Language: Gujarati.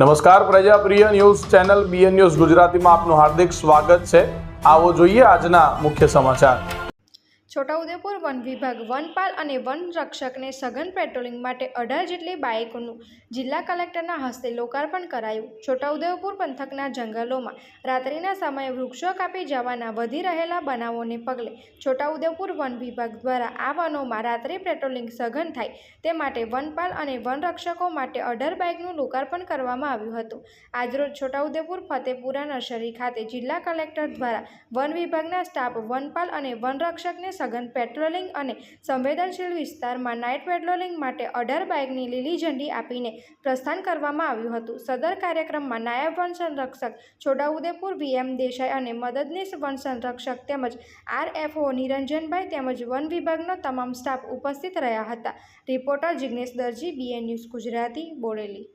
નમસ્કાર પ્રજાપ્રિય ન્યૂઝ ચેનલ બીએન ન્યૂઝ ગુજરાતીમાં આપનું હાર્દિક સ્વાગત છે। આવો જોઈએ આજના મુખ્ય સમાચાર। છોટાઉદેપુર વન વિભાગ વનપાલ અને વન રક્ષકને સઘન પેટ્રોલિંગ માટે 18 જેટલી બાઇકોનું જિલ્લા કલેક્ટરના હસ્તે લોકાર્પણ કરાયું। છોટાઉદેપુર પંથકના જંગલોમાં રાત્રિના સમયે વૃક્ષો કાપી જવાના વધી રહેલા બનાવોને પગલે છોટાઉદેપુર વન વિભાગ દ્વારા આ વનોમાં રાત્રિ પેટ્રોલિંગ સઘન થાય તે માટે વનપાલ અને વનરક્ષકો માટે 18 બાઇકનું લોકાર્પણ કરવામાં આવ્યું હતું। આજરોજ છોટાઉદેપુર ફતેપુરા નર્સરી ખાતે જિલ્લા કલેક્ટર દ્વારા વન વિભાગના સ્ટાફ વનપાલ અને વનરક્ષકને સઘન પેટ્રોલિંગ અને સંવેદનશીલ વિસ્તારમાં નાઇટ પેટ્રોલિંગ માટે 18 બાઇકની લીલી ઝંડી આપીને પ્રસ્થાન કરવામાં આવ્યું હતું। સદર કાર્યક્રમમાં નાયબ વન સંરક્ષક છોટાઉદેપુર વીએમ દેસાઈ અને મદદનીશ વન સંરક્ષક તેમજ આરએફઓ નિરંજનભાઈ તેમજ વન વિભાગનો તમામ સ્ટાફ ઉપસ્થિત રહ્યા હતા। રિપોર્ટર જિગ્નેશ દરજી, બીએન ન્યૂઝ ગુજરાતી, બોરેલી।